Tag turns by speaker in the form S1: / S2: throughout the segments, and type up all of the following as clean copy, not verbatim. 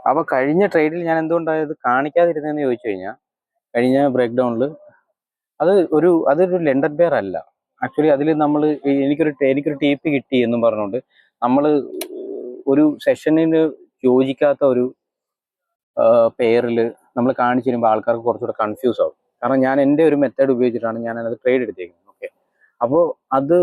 S1: അപ്പോൾ കഴിഞ്ഞ ട്രേഡിൽ ഞാൻ എന്തുകൊണ്ടായത് കാണിക്കാതിരുന്നതെന്ന് ചോദിച്ചു കഴിഞ്ഞാൽ, കഴിഞ്ഞ ബ്രേക്ക് ഡൗണിൽ അതൊരു ലെൻഡർ ബെയർ അല്ല. ആക്ച്വലി അതിൽ നമ്മൾ എനിക്കൊരു TP കിട്ടി എന്നും പറഞ്ഞുകൊണ്ട് നമ്മൾ ഒരു സെഷനിന് യോജിക്കാത്ത ഒരു പെയറിൽ നമ്മൾ കാണിച്ചു തരുമ്പോൾ ആൾക്കാർക്ക് കുറച്ചുകൂടെ കൺഫ്യൂസ് ആവും. കാരണം ഞാൻ എൻ്റെ ഒരു മെത്തേഡ് ഉപയോഗിച്ചിട്ടാണ് ഞാൻ അത് ട്രേഡ് എടുത്തേക്കുന്നത്. ഓക്കെ, അപ്പോൾ അത്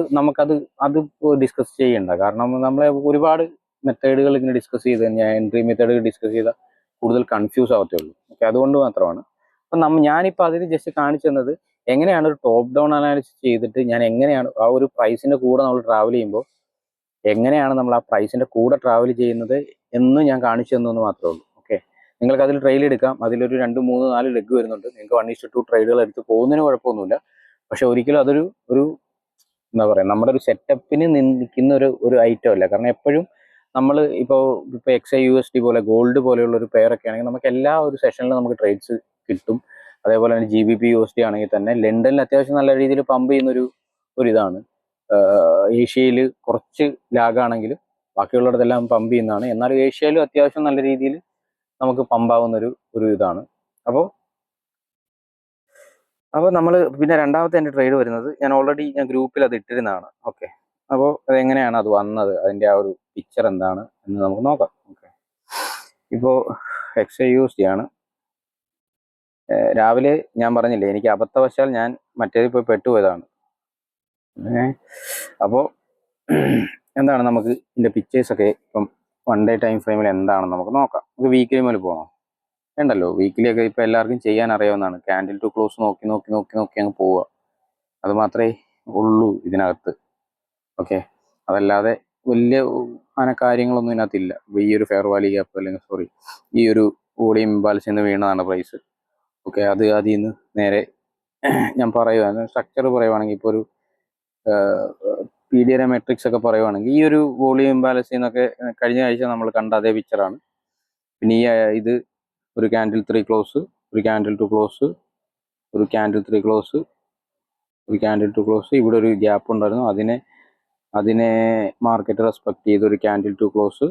S1: ഡിസ്കസ് ചെയ്യണ്ട. കാരണം നമ്മളെ ഒരുപാട് മെത്തേഡുകൾ ഇങ്ങനെ ഡിസ്കസ് ചെയ്ത് ഞാൻ എൻട്രി മെത്തേഡ് ഡിസ്കസ് ചെയ്താൽ കൂടുതൽ കൺഫ്യൂസ് ആവത്തേ ഉള്ളൂ. ഓക്കെ, അതുകൊണ്ട് മാത്രമാണ്. അപ്പം ഞാനിപ്പോൾ അതിൽ ജസ്റ്റ് കാണിച്ചു തന്നത് എങ്ങനെയാണ് ഒരു ടോപ്പ് ഡൗൺ അനാലിസിസ് ചെയ്തിട്ട് ഞാൻ എങ്ങനെയാണ് ആ ഒരു പ്രൈസിൻ്റെ കൂടെ നമ്മൾ ട്രാവൽ ചെയ്യുമ്പോൾ എങ്ങനെയാണ് നമ്മൾ ആ പ്രൈസിൻ്റെ കൂടെ ട്രാവൽ ചെയ്യുന്നത് എന്ന് ഞാൻ കാണിച്ചു തന്നെന്ന് മാത്രമേ ഉള്ളൂ. ഓക്കെ, നിങ്ങൾക്ക് അതിൽ ട്രെയിൽ എടുക്കാം. അതിലൊരു 2, 3, 4 ലെഗ് വരുന്നുണ്ട്. നിങ്ങൾക്ക് 1:2 ട്രേഡുകൾ എടുത്ത് പോകുന്നതിന് കുഴപ്പമൊന്നുമില്ല. പക്ഷെ ഒരിക്കലും അതൊരു എന്താ പറയുക, നമ്മുടെ ഒരു സെറ്റപ്പിന് നിൽക്കുന്ന ഒരു ഐറ്റം അല്ല. കാരണം എപ്പോഴും നമ്മൾ ഇപ്പോൾ XAUSD പോലെ ഗോൾഡ് പോലെയുള്ള ഒരു പെയറൊക്കെ ആണെങ്കിൽ നമുക്ക് എല്ലാ ഒരു സെഷനിലും നമുക്ക് ട്രേഡ്സ് കിട്ടും. അതേപോലെ തന്നെ GBP USD ആണെങ്കിൽ തന്നെ ലണ്ടനിൽ അത്യാവശ്യം നല്ല രീതിയിൽ പമ്പ് ചെയ്യുന്നൊരു ഇതാണ്. ഏഷ്യയിൽ കുറച്ച് ലാഗാണെങ്കിലും ബാക്കിയുള്ളിടത്തെല്ലാം പമ്പ് ചെയ്യുന്നതാണ്. എന്നാലും ഏഷ്യയിലും അത്യാവശ്യം നല്ല രീതിയിൽ നമുക്ക് പമ്പാവുന്ന ഒരു ഇതാണ്. അപ്പോൾ നമ്മൾ പിന്നെ രണ്ടാമത്തെ എൻ്റെ ട്രേഡ് വരുന്നത് ഞാൻ ഗ്രൂപ്പിൽ അത് ഇട്ടിരുന്നതാണ്. ഓക്കെ, അപ്പോൾ അതെങ്ങനെയാണ് അത് വന്നത്, അതിൻ്റെ ആ ഒരു പിക്ചർ എന്താണ് എന്ന് നമുക്ക് നോക്കാം. ഓക്കെ, ഇപ്പോൾ XAUSD ആണ്. രാവിലെ ഞാൻ പറഞ്ഞില്ലേ, എനിക്ക് അബദ്ധവശാൽ ഞാൻ മറ്റേതിൽ പോയി പെട്ടുപോയതാണ്. അപ്പോൾ എന്താണ് നമുക്ക് ഇതിൻ്റെ പിക്ചേഴ്സൊക്കെ ഇപ്പം 1 ഡേ ടൈം ഫ്രെയിമിൽ എന്താണെന്ന് നമുക്ക് നോക്കാം. നമുക്ക് വീക്കിലി മുതൽ പോകണം വേണ്ടല്ലോ. വീക്കിലിയൊക്കെ ഇപ്പം എല്ലാവർക്കും ചെയ്യാൻ അറിയാവുന്നതാണ്. ക്യാൻഡിൽ ടു ക്ലോസ് നോക്കി അങ്ങ് പോവുക. അത് മാത്രമേ ഉള്ളൂ ഇതിനകത്ത്. ഓക്കെ, അതല്ലാതെ വലിയ കാര്യങ്ങളൊന്നും ഇതിനകത്തില്ല. ഈ ഒരു ഫെയർ വാല്യൂ ഗ്യാപ്പ് അല്ലെങ്കിൽ ഈ ഒരു വോളിയം ഇംബാലൻസിൽ നിന്ന് വീണതാണ് പ്രൈസ്. ഓക്കെ, അതിൽ നിന്ന് നേരെ ഞാൻ പറയുവാണ് സ്ട്രക്ചർ പറയുവാണെങ്കിൽ, ഇപ്പോൾ ഒരു PDR മെട്രിക്സ് ഒക്കെ പറയുവാണെങ്കിൽ ഈ ഒരു വോളിയം ഇംബാലൻസിൽ നിന്നൊക്കെ കഴിഞ്ഞ ആഴ്ച നമ്മൾ കണ്ട അതേ പിക്ചറാണ്. പിന്നെ ഇത് ഒരു ക്യാൻഡിൽ 3 ക്ലോസ്, ഒരു ക്യാൻഡിൽ 2 ക്ലോസ്, ഒരു ക്യാൻഡിൽ 3 ക്ലോസ്, ഒരു ക്യാൻഡിൽ 2 ക്ലോസ്. ഇവിടെ ഒരു ഗ്യാപ്പ് ഉണ്ടായിരുന്നു, അതിനെ മാർക്കറ്റ് റെസ്പെക്ട് ചെയ്ത് ഒരു ക്യാൻഡിൽ 2 ക്ലോസ്.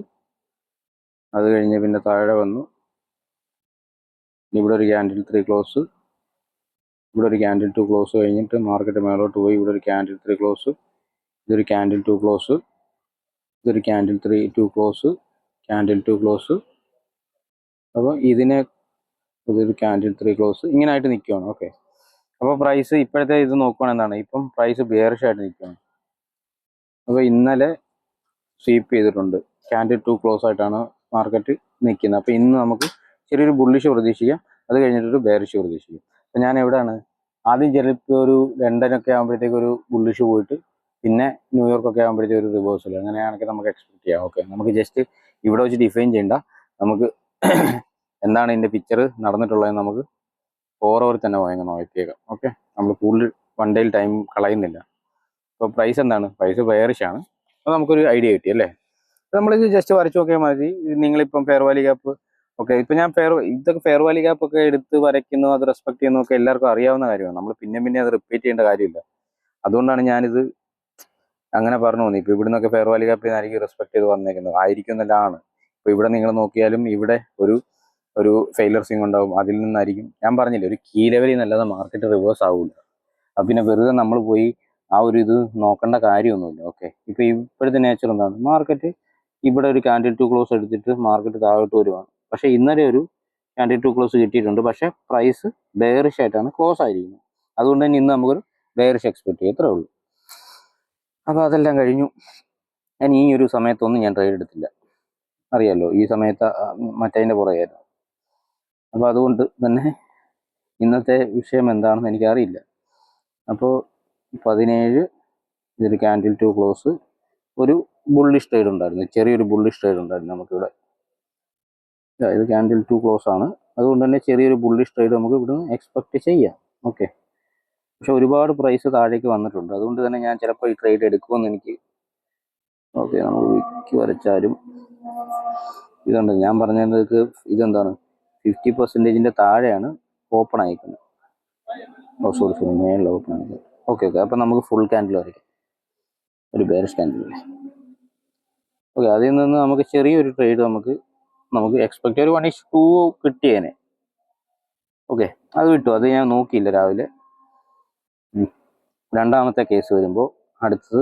S1: അത് കഴിഞ്ഞ് പിന്നെ താഴെ വന്നു, ഇവിടെ ഒരു ക്യാൻഡിൽ 3 ക്ലോസ്, ഇവിടെ ഒരു ക്യാൻഡിൽ 2 ക്ലോസ് കഴിഞ്ഞിട്ട് മാർക്കറ്റ് മേലോട്ട് പോയി. ഇവിടെ ഒരു ക്യാൻഡിൽ 3 ക്ലോസ്, ഇതൊരു ക്യാൻഡിൽ 2 ക്ലോസ്, ഇതൊരു ക്യാൻഡിൽ 2 ക്ലോസ്, ക്യാൻഡിൽ 2 ക്ലോസ്. അപ്പോൾ ഇതൊരു ക്യാൻഡിൽ 3 ക്ലോസ്, ഇങ്ങനെ ആയിട്ട് നിൽക്കുകയാണ്. ഓക്കെ, അപ്പോൾ പ്രൈസ് ഇപ്പോഴത്തെ ഇത് നോക്കുകയാണെങ്കിൽ എന്താണ്, ഇപ്പം പ്രൈസ് ബെയറിഷ് ആയിട്ട് നിൽക്കുകയാണ്. അപ്പോൾ ഇന്നലെ സ്വീപ്പ് ചെയ്തിട്ടുണ്ട്. ക്യാൻഡിൽ 2 ക്ലോസ് ആയിട്ടാണ് മാർക്കറ്റ് നിൽക്കുന്നത്. അപ്പോൾ ഇന്ന് നമുക്ക് ചെറിയൊരു ബുള്ളിഷ് പ്രതീക്ഷിക്കാം. അത് കഴിഞ്ഞിട്ടൊരു ബെയറിഷ് പ്രതീക്ഷിക്കാം. അപ്പോൾ ഞാൻ എവിടെയാണ് ആദ്യം ചിലപ്പോൾ ഒരു ലണ്ടനൊക്കെ ആകുമ്പോഴത്തേക്ക് ഒരു ബുള്ളിഷ് പോയിട്ട് പിന്നെ ന്യൂയോർക്കൊക്കെ ആകുമ്പോഴത്തേക്ക് ഒരു റിവേഴ്സൽ, അങ്ങനെയാണെങ്കിൽ നമുക്ക് എക്സ്പെക്ട് ചെയ്യാം. ഓക്കെ, നമുക്ക് ജസ്റ്റ് ഇവിടെ വെച്ച് ഡിഫൈൻ ചെയ്യണ്ട. നമുക്ക് എന്താണ് ഇതിൻ്റെ പിക്ചർ നടന്നിട്ടുള്ളതെന്ന് നമുക്ക് 4 അവർ തന്നെ വാങ്ങി നോക്കിയേക്കാം. ഓക്കെ, നമ്മൾ കൂടുതൽ 1 ഡേയിൽ ടൈം കളയുന്നില്ല. അപ്പോൾ പ്രൈസ് എന്താണ്, പ്രൈസ് ബെയറിഷ് ആണ്. അപ്പോൾ നമുക്കൊരു ഐഡിയ കിട്ടി അല്ലേ. നമ്മളിത് ജസ്റ്റ് വരച്ച് നോക്കിയാൽ മതി. നിങ്ങളിപ്പം ഫെയർ വാല്യൂ ഗ്യാപ്പ്, ഓക്കെ, ഇപ്പം ഞാൻ ഇതൊക്കെ ഫെയർ വാല്യൂ ഗ്യാപ്പ് ഒക്കെ എടുത്ത് വരയ്ക്കുന്നു, അത് റെസ്പെക്ട് ചെയ്യുന്നു ഒക്കെ എല്ലാവർക്കും അറിയാവുന്ന കാര്യമാണ്. നമ്മൾ പിന്നെ അത് റിപ്പീറ്റ് ചെയ്യേണ്ട കാര്യമില്ല. അതുകൊണ്ടാണ് ഞാനിത് അങ്ങനെ പറഞ്ഞു തോന്നി. ഇപ്പോൾ ഇവിടെ നിന്നൊക്കെ ഫെയർ വാല്യൂ ഗ്യാപ്പ് ആയിരിക്കും റെസ്പെക്ട് ചെയ്ത് വന്നേക്കുന്നത്, ആയിരിക്കും എന്നല്ലാണ്. ഇപ്പോൾ ഇവിടെ നിങ്ങൾ നോക്കിയാലും ഇവിടെ ഒരു ഫെയിലർ സ്വിംഗ് ഉണ്ടാവും. അതിൽ നിന്നായിരിക്കും ഞാൻ പറഞ്ഞില്ലേ, ഒരു കീ ലെവലിൽ നിന്നല്ലാതെ മാർക്കറ്റ് റിവേഴ്സ് ആവില്ല. അപ്പം പിന്നെ വെറുതെ നമ്മൾ പോയി ആ ഒരു ഇത് നോക്കേണ്ട കാര്യമൊന്നുമില്ല. ഓക്കെ, ഇപ്പോൾ ഇപ്പോഴത്തെ നേച്ചർ എന്താണ്, മാർക്കറ്റ് ഇവിടെ ഒരു ക്യാൻഡിൽ 2 ക്ലോസ് എടുത്തിട്ട് മാർക്കറ്റ് താഴോട്ട് വരുവാണ്. പക്ഷേ ഇന്നലെ ഒരു ക്യാൻഡിൽ 2 ക്ലോസ് കിട്ടിയിട്ടുണ്ട്. പക്ഷേ പ്രൈസ് ബെയറിഷ് ആയിട്ടാണ് ക്ലോസ് ആയിരിക്കുന്നത്. അതുകൊണ്ട് തന്നെ ഇന്ന് നമുക്കൊരു ബെയറിഷ് എക്സ്പെക്ട് ചെയ്യും, ഇത്രേ ഉള്ളൂ. അപ്പോൾ അതെല്ലാം കഴിഞ്ഞു. ഞാൻ ഈ ഒരു സമയത്തൊന്നും ഞാൻ ട്രേഡ് എടുത്തില്ല, അറിയാമല്ലോ. ഈ സമയത്ത് മറ്റതിൻ്റെ പുറകെയായിരുന്നു. അപ്പോൾ അതുകൊണ്ട് തന്നെ ഇന്നത്തെ വിഷയം എന്താണെന്ന് എനിക്കറിയില്ല. അപ്പോൾ 17 ഇതൊരു ക്യാൻഡിൽ 2 ക്ലോസ്, ഒരു ബുള്ളിഷ് ട്രേഡ് ഉണ്ടായിരുന്നു, ചെറിയൊരു ബുള്ളിഷ് ട്രേഡ് ഉണ്ടായിരുന്നു നമുക്കിവിടെ. ഇത് ക്യാൻഡിൽ 2 ക്ലോസ് ആണ്. അതുകൊണ്ട് തന്നെ ചെറിയൊരു ബുള്ളിഷ് ട്രേഡ് നമുക്ക് ഇവിടുന്ന് എക്സ്പെക്ട് ചെയ്യാം. ഓക്കെ, പക്ഷെ ഒരുപാട് പ്രൈസ് താഴേക്ക് വന്നിട്ടുണ്ട്. അതുകൊണ്ട് തന്നെ ഞാൻ ചിലപ്പോൾ ഈ ട്രേഡ് എടുക്കുമെന്ന് എനിക്ക്. ഓക്കെ, നമ്മൾ വിക്ക് വരച്ചാലും ഇതുണ്ട്. ഞാൻ പറഞ്ഞത് ഇതെന്താണ്, 50% താഴെയാണ് ഓപ്പൺ ആയിക്കുന്നത്. സോറി മേളിൽ ഓപ്പൺ ആയിക്കുന്നത്. ഓക്കെ, അപ്പം നമുക്ക് ഫുൾ ക്യാൻഡിൽ വരയ്ക്കാം, ഒരു ബെയറിഷ് ക്യാൻഡിൽ. ഓക്കെ, അതിൽ നിന്ന് നമുക്ക് ചെറിയൊരു ട്രേഡ് നമുക്ക് നമുക്ക് എക്സ്പെക്ട് ഒരു 1:2 കിട്ടിയേനെ. ഓക്കെ, അത് കിട്ടും. അത് ഞാൻ നോക്കിയില്ല രാവിലെ. രണ്ടാമത്തെ കേസ് വരുമ്പോൾ അടുത്തത്,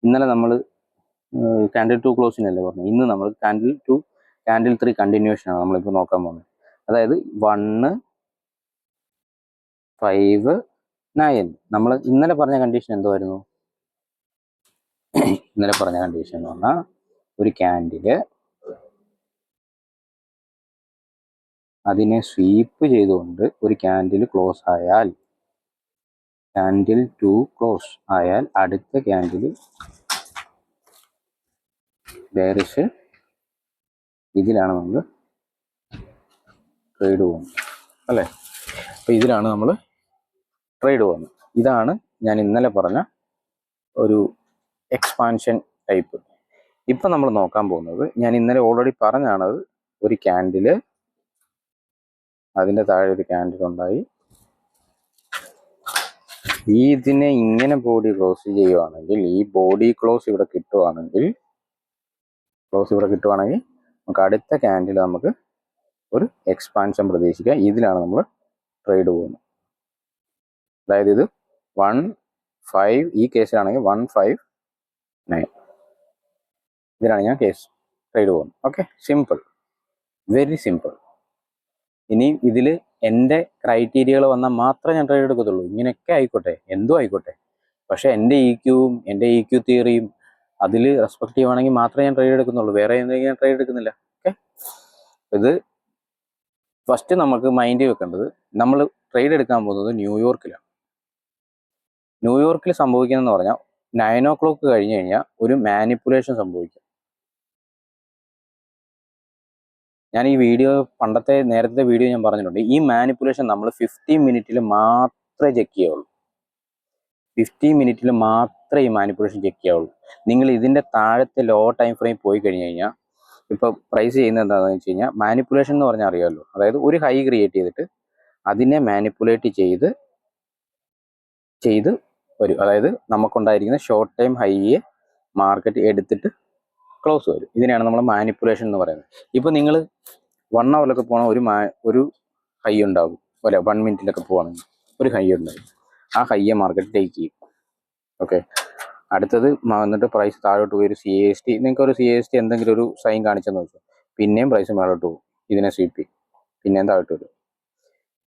S1: ഇന്നലെ നമ്മൾ കാൻഡിൽ 2 ക്ലോസിനല്ലേ പറഞ്ഞു, ഇന്ന് നമ്മൾ കാൻഡിൽ 2 കാൻഡിൽ 3 കണ്ടിന്യൂഷൻ ആണ് നമ്മളിപ്പോൾ നോക്കാൻ പോകുന്നത്. അതായത് 1, 5, 9. നമ്മൾ ഇന്നലെ പറഞ്ഞ കണ്ടീഷൻ എന്തുമായിരുന്നു? ഇന്നലെ പറഞ്ഞ കണ്ടീഷൻ എന്ന് പറഞ്ഞാൽ ഒരു ക്യാൻഡില് അതിനെ സ്വീപ്പ് ചെയ്തുകൊണ്ട് ഒരു ക്യാൻഡിൽ ക്ലോസ് ആയാൽ, കാൻഡിൽ 2 ക്ലോസ് ആയാൽ അടുത്ത ക്യാൻഡിൽ ബെയറിഷ്, ഇതിലാണ് നമ്മൾ ട്രേഡ് പോകുന്നത് അല്ലേ? അപ്പോൾ ഇതിലാണ് നമ്മൾ ട്രേഡ് പോകുന്നത്. ഇതാണ് ഞാൻ ഇന്നലെ പറഞ്ഞ ഒരു എക്സ്പാൻഷൻ ടൈപ്പ്. ഇപ്പം നമ്മൾ നോക്കാൻ പോകുന്നത്, ഞാൻ ഇന്നലെ ഓൾറെഡി പറഞ്ഞാണത്, ഒരു ക്യാൻഡില് അതിൻ്റെ താഴെ ഒരു ക്യാൻഡിൽ ഉണ്ടായി, ഇതിനെ ഇങ്ങനെ ബോഡി ക്ലോസ് ചെയ്യുവാണെങ്കിൽ, ഈ ബോഡി ക്ലോസ് ഇവിടെ കിട്ടുവാണെങ്കിൽ നമുക്ക് അടുത്ത ക്യാൻഡിൽ നമുക്ക് ഒരു എക്സ്പാൻഷൻ പ്രതീക്ഷിക്കാം. ഇതിലാണ് നമ്മൾ ട്രേഡ് പോകുന്നത്. അതായത് ഇത് 1, 5, ഈ കേസിലാണെങ്കിൽ 1, 5, 9, ഇതിലാണ് ഞാൻ കേസ് ട്രേഡ് പോകുന്നത്. Okay, simple, very simple. ഇനി ഇതിൽ എൻ്റെ ക്രൈറ്റീരിയകൾ വന്നാൽ മാത്രമേ ഞാൻ ട്രേഡ് എടുക്കത്തുള്ളൂ. ഇങ്ങനെയൊക്കെ ആയിക്കോട്ടെ, എന്തോ ആയിക്കോട്ടെ, പക്ഷേ എൻ്റെ ഇ ക്യൂ തിയറിയും അതിൽ റെസ്പെക്ട് ചെയ്യുവാണെങ്കിൽ മാത്രമേ ഞാൻ ട്രേഡ് എടുക്കുന്നുള്ളൂ. വേറെ എന്തെങ്കിലും ഞാൻ ട്രേഡ് എടുക്കുന്നില്ല. ഓക്കെ, ഇത് ഫസ്റ്റ് നമുക്ക് മൈൻഡിൽ വെക്കേണ്ടത്, നമ്മൾ ട്രേഡ് എടുക്കാൻ പോകുന്നത് ന്യൂയോർക്കിലാണ്. ന്യൂയോർക്കിൽ സംഭവിക്കുന്നതെന്ന് പറഞ്ഞാൽ 9 o'clock കഴിഞ്ഞ് കഴിഞ്ഞാൽ ഒരു മാനിപ്പുലേഷൻ സംഭവിക്കും. ഞാൻ ഈ വീഡിയോ, നേരത്തെ വീഡിയോ ഞാൻ പറഞ്ഞിട്ടുണ്ട്, ഈ മാനിപ്പുലേഷൻ നമ്മൾ 15 മിനിറ്റിൽ മാത്രമേ ചെക്ക് ചെയ്യുള്ളൂ. 15 മിനിറ്റിൽ മാത്രമേ ഈ മാനിപ്പുലേഷൻ ചെക്ക് ചെയ്യാവുള്ളൂ. നിങ്ങൾ ഇതിൻ്റെ താഴത്തെ ലോ ടൈം ഫ്രെയിം പോയി കഴിഞ്ഞ് കഴിഞ്ഞാൽ, ഇപ്പോൾ പ്രൈസ് ചെയ്യുന്നത് എന്താണെന്ന് വെച്ച് കഴിഞ്ഞാൽ, മാനിപ്പുലേഷൻ എന്ന് പറഞ്ഞാൽ അറിയാമല്ലോ, അതായത് ഒരു ഹൈ ക്രിയേറ്റ് ചെയ്തിട്ട് അതിനെ മാനിപ്പുലേറ്റ് ചെയ്ത് വരും. അതായത് നമുക്കുണ്ടായിരിക്കുന്ന ഷോർട്ട് ടൈം ഹൈയെ മാർക്കറ്റ് എടുത്തിട്ട് ക്ലോസ് വരും. ഇതിനെയാണ് നമ്മൾ മാനിപ്പുലേഷൻ എന്ന് പറയുന്നത്. ഇപ്പോൾ നിങ്ങൾ 1 hourലൊക്കെ പോകണം, ഒരു ഹൈ ഉണ്ടാകും, അല്ല 1 മിനിറ്റിലൊക്കെ പോകണമെങ്കിൽ ഒരു ഹൈ ഉണ്ടാകും. ആ ഹൈയെ മാർക്കറ്റ് ടേക്ക് ചെയ്യും. ഓക്കെ, അടുത്തത് വന്നിട്ട് പ്രൈസ് താഴോട്ട് പോയി ഒരു CAST, നിങ്ങൾക്ക് ഒരു CAST എന്തെങ്കിലും ഒരു സൈൻ കാണിച്ചെന്ന് വെച്ചാൽ പിന്നെയും പ്രൈസ് മേളോട്ട് പോകും. ഇതിനെ സ്വീപ്പ് ചെയ്യും, പിന്നെയും താഴോട്ട് വരും,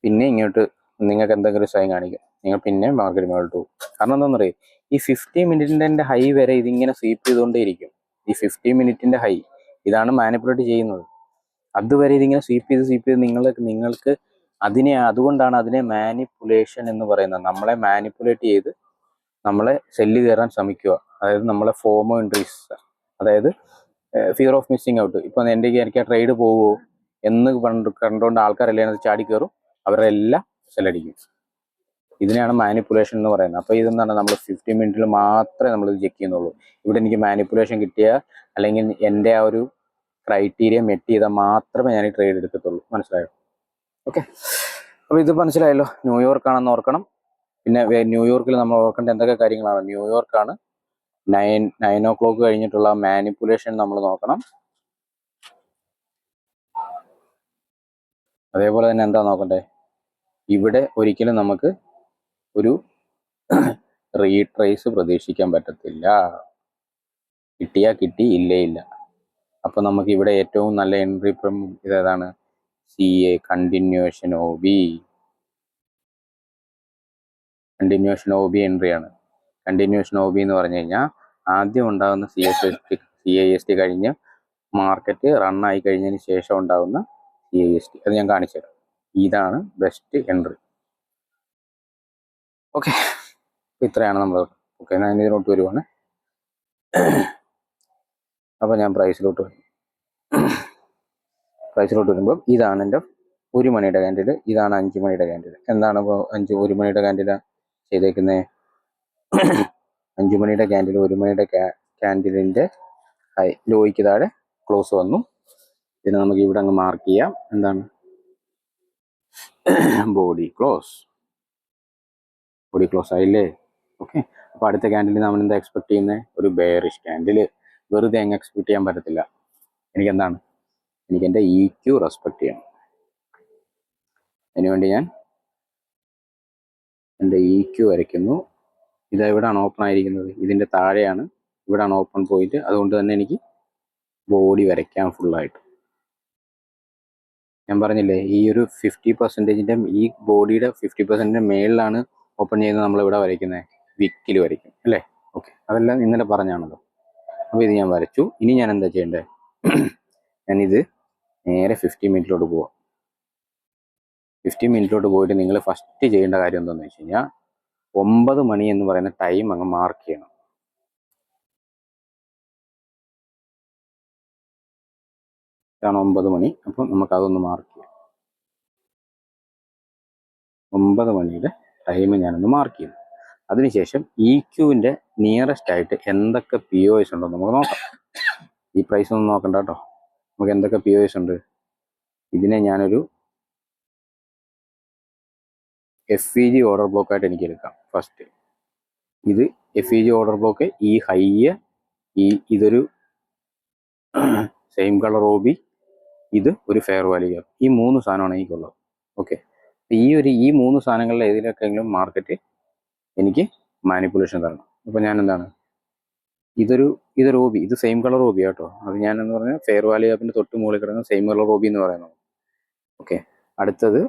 S1: പിന്നെ ഇങ്ങോട്ട് നിങ്ങൾക്ക് എന്തെങ്കിലും സൈൻ കാണിക്കും, നിങ്ങൾ പിന്നെയും മാർക്കറ്റ് മേളോട്ട് പോകും. കാരണം എന്താണെന്ന് പറയും, ഈ 15 മിനിറ്റിൻ്റെ ഹൈ വരെ ഇതിങ്ങനെ സ്വീപ്പ് ചെയ്തുകൊണ്ടേയിരിക്കും. ഈ 15 മിനിറ്റിൻ്റെ ഹൈ ഇതാണ് മാനിപ്പുലേറ്റ് ചെയ്യുന്നത്. അതുവരെ ഇതിങ്ങനെ സ്വീപ്പ് ചെയ്ത് നിങ്ങൾക്ക് അതുകൊണ്ടാണ് അതിനെ മാനിപ്പുലേഷൻ എന്ന് പറയുന്നത്. നമ്മളെ മാനിപ്പുലേറ്റ് ചെയ്ത് നമ്മളെ സെല്ല് കയറാൻ ശ്രമിക്കുക. അതായത് നമ്മളെ ഫോമോ ഇൻട്രീസ്, അതായത് ഫിയർ ഓഫ് മിസ്സിങ് ഔട്ട്. ഇപ്പം എനിക്ക് ആ ട്രേഡ് പോവുമോ എന്ന് കണ്ടുകൊണ്ട് ആൾക്കാരെല്ലാം അത് ചാടി കയറും, അവരുടെ എല്ലാം സെല്ലടിക്കും. ഇതിനെയാണ് മാനിപ്പുലേഷൻ എന്ന് പറയുന്നത്. അപ്പോൾ ഇതെന്താണ്, നമ്മൾ 15 മിനിറ്റിൽ മാത്രമേ നമ്മളിത് ചെക്ക് ചെയ്യുന്നുള്ളൂ. ഇവിടെ എനിക്ക് മാനിപ്പുലേഷൻ കിട്ടിയ, അല്ലെങ്കിൽ എൻ്റെ ആ ഒരു ക്രൈറ്റീരിയ മെറ്റ് ചെയ്താൽ മാത്രമേ ഞാൻ ഈ ട്രേഡ് എടുക്കത്തുള്ളൂ. മനസ്സിലായോ? ഓക്കെ, അപ്പോൾ ഇത് മനസ്സിലായല്ലോ. ന്യൂയോർക്കാണെന്ന് ഓർക്കണം. പിന്നെ ന്യൂയോർക്കിൽ നമ്മൾ ഓർക്കേണ്ട എന്തൊക്കെ കാര്യങ്ങളാണ്? ന്യൂയോർക്കാണ്, 9 o'clock കഴിഞ്ഞിട്ടുള്ള മാനിപ്പുലേഷൻ നമ്മൾ നോക്കണം. അതേപോലെ തന്നെ എന്താ നോക്കണ്ടേ, ഇവിടെ ഒരിക്കലും നമുക്ക് ഒരു റീട്രേസ് പ്രതീക്ഷിക്കാൻ പറ്റത്തില്ല. കിട്ടിയാൽ കിട്ടി, ഇല്ലേ ഇല്ല. അപ്പോൾ നമുക്ക് ഇവിടെ ഏറ്റവും നല്ല എൻട്രി ഇതേതാണ്? CA, continuation OB. Continuation OB എൻട്രിയാണ്. കണ്ടിന്യൂവേഷൻ OB എന്ന് പറഞ്ഞു കഴിഞ്ഞാൽ ആദ്യം ഉണ്ടാകുന്ന CAST കഴിഞ്ഞ് മാർക്കറ്റ് റണ്ണായി കഴിഞ്ഞതിന് ശേഷം ഉണ്ടാകുന്ന CAST. അത് ഞാൻ കാണിച്ചു തരാം. ഇതാണ് ബെസ്റ്റ് എൻട്രി. ഓക്കെ, ഇത്രയാണ് നമ്മൾ. ഓക്കെ, ഞാൻ ഇതിലോട്ട് വരുവാണ്. അപ്പോൾ ഞാൻ പ്രൈസിലോട്ട് വരുമ്പോൾ ഇതാണ് എൻ്റെ 1 മണിയുടെ ക്യാൻഡിൽ, ഇതാണ് 5 മണിയുടെ ക്യാൻഡിൽ. എന്താണ് ഇപ്പോൾ 1 മണിയുടെ ക്യാൻഡിൽ ചെയ്തേക്കുന്നത്? 5 മണിയുടെ ക്യാൻഡിൽ 1 മണിയുടെ ക്യാൻഡിലിൻ്റെ ഹൈ ലോയ്ക്ക് താഴെ ക്ലോസ് വന്നു. ഇതിനെ നമുക്ക് ഇവിടെ അങ്ങ് മാർക്ക് ചെയ്യാം. എന്താണ്? ബോഡി ക്ലോസ് ആയില്ലേ? ഓക്കെ, അപ്പോൾ അടുത്ത ക്യാൻഡിൽ നമ്മൾ എന്താ എക്സ്പെക്ട് ചെയ്യുന്നത്? ഒരു ബെയറിഷ് ക്യാൻഡിൽ. വെറുതെ അങ്ങ് എക്സ്പെക്ട് ചെയ്യാൻ പറ്റത്തില്ല. എനിക്കെന്താണ്, എനിക്ക് എൻ്റെ ഇ ക്യു റെസ്പെക്ട് ചെയ്യണം. അതിനുവേണ്ടി ഞാൻ എൻ്റെ ഇ ക്യു വരയ്ക്കുന്നു. ഇത് എവിടെയാണ് ഓപ്പൺ ആയിരിക്കുന്നത്? ഇതിൻ്റെ താഴെയാണ്, ഇവിടെയാണ് ഓപ്പൺ പോയിട്ട്. അതുകൊണ്ട് തന്നെ എനിക്ക് ബോഡി വരയ്ക്കാം ഫുള്ളായിട്ട്. ഞാൻ പറഞ്ഞില്ലേ, ഈ ഒരു 50%-ൻ്റെ ഈ ബോഡിയുടെ 50% മേളിലാണ് ഓപ്പൺ ചെയ്യുന്നത്. നമ്മളിവിടെ വരയ്ക്കുന്നത് വിക്കിൽ വരയ്ക്കും അല്ലേ? ഓക്കെ, അതെല്ലാം ഇന്നലെ പറഞ്ഞാണല്ലോ. അപ്പോൾ ഇത് ഞാൻ വരച്ചു. ഇനി ഞാൻ എന്താ ചെയ്യേണ്ടത്? ഞാനിത് നേരെ 50 മിനിറ്റിലോട്ട് പോവാം. 50 മിനിറ്റിലോട്ട് പോയിട്ട് നിങ്ങൾ ഫസ്റ്റ് ചെയ്യേണ്ട കാര്യം എന്താണെന്ന് വെച്ച് കഴിഞ്ഞാൽ 9 മണി എന്ന് പറയുന്ന ടൈം അങ്ങ് മാർക്ക് ചെയ്യണം. ഇതാണ് 9 മണി. അപ്പം നമുക്കതൊന്ന് മാർക്ക് ചെയ്യാം. 9 മണിയുടെ ടൈം ഞാനൊന്ന് മാർക്ക് ചെയ്തു. അതിനുശേഷം ഇ ക്യുവിൻ്റെ നിയറസ്റ്റ് ആയിട്ട് എന്തൊക്കെ പി ഒ എസ് ഉണ്ടോ നമുക്ക് നോക്കാം. ഈ പ്രൈസ് ഒന്നും നോക്കണ്ട കേട്ടോ. നമുക്ക് എന്തൊക്കെ പി ഒ എസ് ഉണ്ട്. ഇതിനെ ഞാനൊരു എഫ് ഇ ജി ഓർഡർ ബ്ലോക്കായിട്ട് എനിക്ക് എടുക്കാം. ഫസ്റ്റ് ഇത് F E G order block, ഈ ഹൈയ്, ഇതൊരു സെയിം കളർ ഒ ബി, ഇത് ഒരു ഫെയർ വാല്യൂ ഗ്യാപ്പ്. ഈ 3 സാധനമാണ് എനിക്കുള്ളത്. ഓക്കെ, ഈ 3 സാധനങ്ങളിൽ ഏതിലൊക്കെയെങ്കിലും മാർക്കറ്റ് എനിക്ക് മാനിപ്പുലേഷൻ തരണം. അപ്പോൾ ഞാൻ എന്താണ്, ഇതൊരു ഒ ബി, ഇത് സെയിം കളർ ഒ ബി കേട്ടോ. അത് ഞാൻ എന്ന് പറഞ്ഞാൽ ഫെയർ വാല്യൂ ഗ്യാപ്പിൻ്റെ തൊട്ട് മുകളിൽ കിടക്കുന്ന സെയിം കളർ ഒ ബി എന്ന് പറയുന്നത്. ഓക്കെ, അടുത്തത്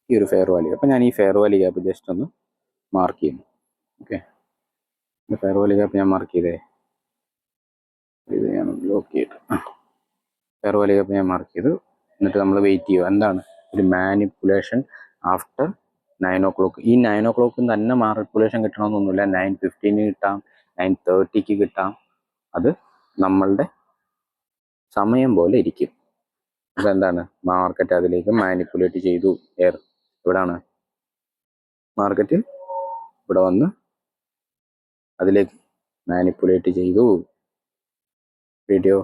S1: ഈ ഒരു ഫെയർ വാല്യൂ. അപ്പം ഞാൻ ഈ ഫെയർ വാല്യൂ ഗ്യാപ്പ് ജസ്റ്റ് ഒന്ന് മാർക്ക് ചെയ്യുന്നു. ഓക്കെ, ഫെയർ വാല്യൂ ഗ്യാപ്പ് ഞാൻ മാർക്ക് ചെയ്തേ. ഇത് ഞാൻ ലോക്ക് ചെയ്തിട്ട് ഫെയർ വാല്യൂ ഗ്യാപ്പ് ഞാൻ മാർക്ക് ചെയ്തു. എന്നിട്ട് നമ്മൾ വെയിറ്റ് ചെയ്യുക. എന്താണ് ഒരു മാനിപ്പുലേഷൻ ആഫ്റ്റർ 9 o'clock. ഈ 9 o'clock തന്നെ മാനിപ്പുലേഷൻ കിട്ടണമെന്നൊന്നുമില്ല. 9:15 കിട്ടാം, 9:30 കിട്ടാം. അത് നമ്മളുടെ സമയം പോലെ ഇരിക്കും. അതെന്താണ്, മാർക്കറ്റ് അതിലേക്ക് മാനിപ്പുലേറ്റ് ചെയ്തു. എവിടാണ് മാർക്കറ്റ്? ഇവിടെ വന്ന് അതിലേക്ക് മാനിപ്പുലേറ്റ് ചെയ്തു. വീഡിയോ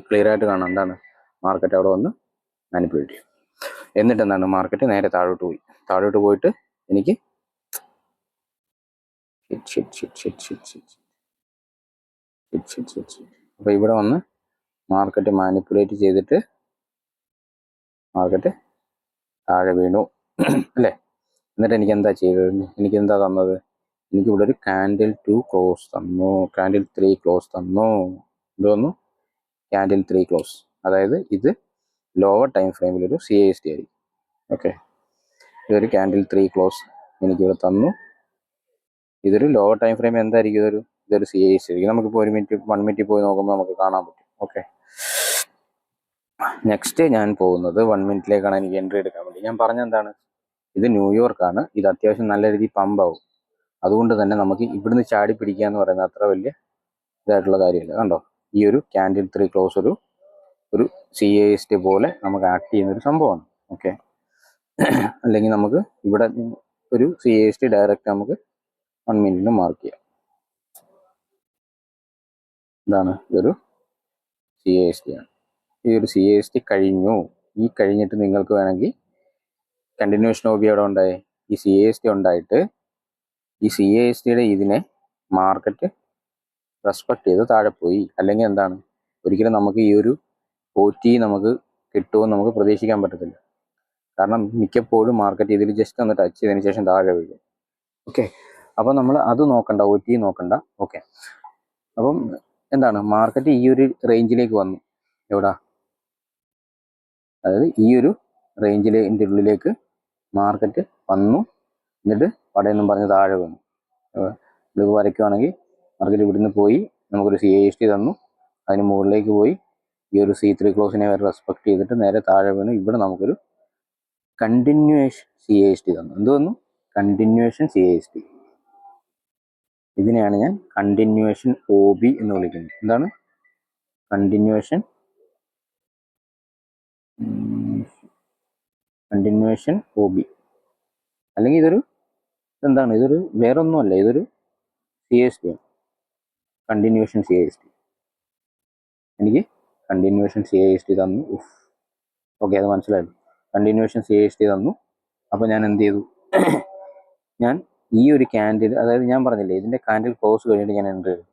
S1: ക്ലിയർ ആയിട്ട് കാണാം. എന്താണ് മാർക്കറ്റ് അവിടെ വന്ന് മാനിപ്പുലേറ്റ് ചെയ്യും. എന്നിട്ട് എന്താണ്, മാർക്കറ്റ് നേരെ താഴോട്ട് പോയിട്ട് എനിക്ക് അപ്പോൾ ഇവിടെ വന്ന് മാർക്കറ്റ് മാനിപ്പുലേറ്റ് ചെയ്തിട്ട് മാർക്കറ്റ് താഴെ വീണു അല്ലേ? എന്നിട്ട് എനിക്ക് എന്താ ചെയ്തത്? എനിക്ക് എന്താ തന്നത്? എനിക്ക് ഇവിടെ ഒരു കാൻഡിൽ 2 ക്ലോസ് തന്നു, കാൻഡിൽ 3 ക്ലോസ് തന്നു. ഇത് വന്നു കാൻഡിൽ 3 ക്ലോസ്. അതായത് ഇത് ലോവർ ടൈം ഫ്രെയിമിലൊരു CAST ആയിരിക്കും. ഓക്കെ, ഇതൊരു കാൻഡിൽ 3 ക്ലോസ് എനിക്കിവിടെ തന്നു. ഇതൊരു ലോവർ ടൈം ഫ്രെയിം എന്തായിരിക്കും? ഇതൊരു CAST ആയിരിക്കും. നമുക്കിപ്പോൾ 1 മിനിറ്റ് പോയി നോക്കുമ്പോൾ നമുക്ക് കാണാൻ പറ്റും. ഓക്കെ, നെക്സ്റ്റ് ഞാൻ പോകുന്നത് 1 മിനിറ്റിലേക്കാണ് എനിക്ക് എൻട്രി എടുക്കാൻ വേണ്ടി. ഞാൻ പറഞ്ഞ എന്താണ്, ഇത് ന്യൂയോർക്കാണ്. ഇത് അത്യാവശ്യം നല്ല രീതിയിൽ പമ്പാവും. അതുകൊണ്ട് തന്നെ നമുക്ക് ഇവിടുന്ന് ചാടി പിടിക്കുക എന്ന് പറയുന്നത് അത്ര വലിയ ഇതായിട്ടുള്ള കാര്യമില്ല. കണ്ടോ, ഈ ഒരു കാൻഡിൽ 3 ക്ലോസ് ഒരു CAST പോലെ നമുക്ക് ആക്ട് ചെയ്യുന്നൊരു സംഭവമാണ്. ഓക്കെ, അല്ലെങ്കിൽ നമുക്ക് ഇവിടെ ഒരു CAST ഡയറക്റ്റ് നമുക്ക് 1 മിനിറ്റിന് മാർക്ക് ചെയ്യാം. ഇതാണ്, ഇതൊരു CAST ആണ്. ഈ ഒരു CAST കഴിഞ്ഞു. ഈ കഴിഞ്ഞിട്ട് നിങ്ങൾക്ക് വേണമെങ്കിൽ കണ്ടിന്യൂഷൻ OB അവിടെ ഉണ്ടായി, ഈ CAST ഉണ്ടായിട്ട് ഈ CASTയുടെ ഇതിനെ മാർക്കറ്റ് റെസ്പെക്ട് ചെയ്ത് താഴെ പോയി. അല്ലെങ്കിൽ എന്താണ്, ഒരിക്കലും നമുക്ക് ഈ ഒരു OT നമുക്ക് കിട്ടുമെന്ന് നമുക്ക് പ്രതീക്ഷിക്കാൻ പറ്റത്തില്ല. കാരണം മിക്കപ്പോഴും മാർക്കറ്റ് ഇതിൽ ജസ്റ്റ് ഒന്ന് ടച്ച് ചെയ്തതിന് ശേഷം താഴെ വീഴും. ഓക്കെ, അപ്പം നമ്മൾ അത് നോക്കണ്ട, OT നോക്കണ്ട. ഓക്കെ, അപ്പം എന്താണ്, മാർക്കറ്റ് ഈ ഒരു റേഞ്ചിലേക്ക് വന്നു. എവിടാ, അതായത് ഈ ഒരു റേഞ്ചിൻ്റെ ഉള്ളിലേക്ക് മാർക്കറ്റ് വന്നു. എന്നിട്ട് പടയെന്നും പറഞ്ഞ് താഴെ വന്നു. ഇത് വരയ്ക്കുവാണെങ്കിൽ മാർക്കറ്റ് ഇവിടുന്ന് പോയി നമുക്കൊരു CAST തന്നു. അതിന് മുകളിലേക്ക് പോയി ഈ ഒരു C3 ക്ലോസിനെ വരെ റെസ്പെക്ട് ചെയ്തിട്ട് നേരെ താഴെ വീണു. ഇവിടെ നമുക്കൊരു കണ്ടിന്യൂവേഷൻ CAST തന്നു. എന്ത് വന്നു? Continuation CAST. ഇതിനെയാണ് ഞാൻ കണ്ടിന്യൂവേഷൻ OB എന്ന് വിളിക്കുന്നത്. എന്താണ് കണ്ടിന്യൂവേഷൻ OB? അല്ലെങ്കിൽ എന്താണ്, ഇതൊരു വേറെ ഒന്നുമല്ല, ഇതൊരു CAST ആണ്. Continuation CAST. എനിക്ക് കണ്ടിന്യൂവേഷൻ CAST തന്നു. ഓക്കെ, അത് മനസ്സിലായി. കണ്ടിന്യൂവേഷൻ CAST തന്നു. അപ്പോൾ ഞാൻ എന്ത് ചെയ്തു? ഞാൻ ഈ ഒരു ക്യാൻഡിൽ, അതായത് ഞാൻ പറഞ്ഞില്ലേ ഇതിൻ്റെ കാൻഡിൽ ക്ലോസ് കഴിഞ്ഞിട്ട് ഞാൻ എന്ത് ചെയ്തു?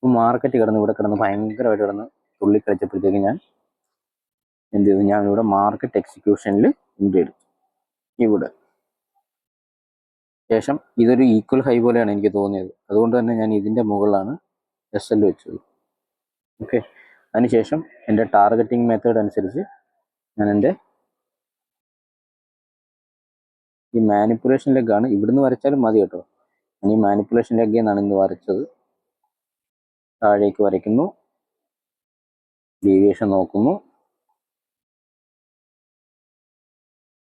S1: മാർക്കറ്റ് ഇവിടെ കിടന്ന് ഭയങ്കരമായിട്ട് കിടന്ന് തുള്ളി കളിച്ചപ്പോഴത്തേക്ക് ഞാൻ എന്ത് ചെയ്തു, ഞാനിവിടെ മാർക്കറ്റ് എക്സിക്യൂഷനിൽ എന്ത് ചെയ്തു ഇവിടെ. ശേഷം ഇതൊരു ഈക്വൽ ഹൈ പോലെയാണ് എനിക്ക് തോന്നിയത്, അതുകൊണ്ട് തന്നെ ഞാൻ ഇതിൻ്റെ മുകളിലാണ് SL വെച്ചത്. ഓക്കെ, അതിനുശേഷം എൻ്റെ ടാർഗറ്റിംഗ് മെത്തേഡ് അനുസരിച്ച് ഞാൻ എൻ്റെ ഈ മാനിപ്പുലേഷൻ ലെഗാണ്, ഇവിടുന്ന് വരച്ചാലും മതി കേട്ടോ. ഞാൻ ഈ മാനിപ്പുലേഷൻ ലെഗ് എന്നാണ് ഇന്ന് വരച്ചത്. താഴേക്ക് വരയ്ക്കുന്നു, ഡീവിയേഷൻ നോക്കുന്നു.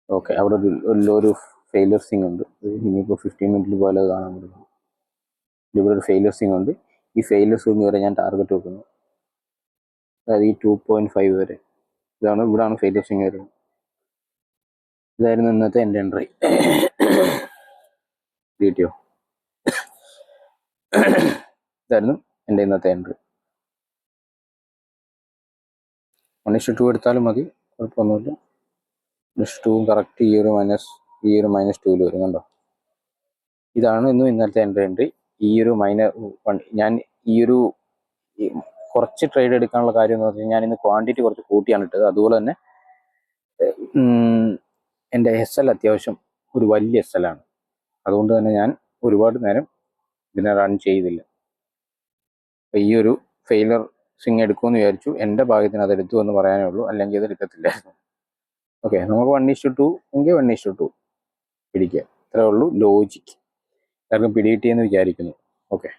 S1: ഓക്കെ, അവിടെ ഒരു ഫെയിലിയർ സിങ് ഉണ്ട്. ഇനിയിപ്പോൾ 15 മിനിറ്റിൽ പോലെ കാണാൻ പറ്റും. ഇവിടെ ഒരു ഫെയിലിയർ സിങ് ഉണ്ട്. ഈ ഫെയിലിയർ സിങ് വരെ ഞാൻ ടാർഗറ്റ് വെക്കുന്നു, അതായത് ഈ 2.5 വരെ. ഇവിടാണ് ഫെയിലിയർ സിങ് വരുന്നത്. ഇതായിരുന്നു ഇന്നത്തെ എൻ്റെ എൻട്രി. കിട്ടിയോ? ഇതായിരുന്നു എൻ്റെ ഇന്നത്തെ എൻട്രി. 1:2 എടുത്താലും മതി, കുഴപ്പമൊന്നുമില്ല. 1:2 കറക്റ്റ് ഈ ഒരു -2 വരും. കണ്ടോ, ഇതാണ് ഇന്നത്തെ എൻ്റെ എൻട്രി. ഈ ഒരു ഞാൻ ഈ ഒരു കുറച്ച് ട്രേഡ് എടുക്കാനുള്ള കാര്യം എന്ന് പറഞ്ഞാൽ ഞാൻ ഇന്ന് ക്വാണ്ടിറ്റി കുറച്ച് കൂട്ടിയാണ് ഇട്ടത്. അതുപോലെ തന്നെ എൻ്റെ SL അത്യാവശ്യം ഒരു വലിയ SL ആണ്. അതുകൊണ്ട് തന്നെ ഞാൻ ഒരുപാട് നേരം ഇതിനെ റൺ ചെയ്തില്ല. അപ്പോൾ ഈ ഒരു ഫെയിലർ സ്വിങ് എടുക്കുമെന്ന് വിചാരിച്ചു. എൻ്റെ ഭാഗ്യത്തിന് അത് എടുത്തു എന്ന് പറയാനേ ഉള്ളൂ, അല്ലെങ്കിൽ അത് എടുക്കത്തില്ലായിരുന്നു. ഓക്കെ, നമുക്ക് 1:2 എങ്കിൽ 1:2 പിടിക്കുക, ഇത്രേ ഉള്ളൂ ലോജിക്ക്. എല്ലാവർക്കും പിടികിട്ടിയെന്ന് വിചാരിക്കുന്നു. ഓക്കെ.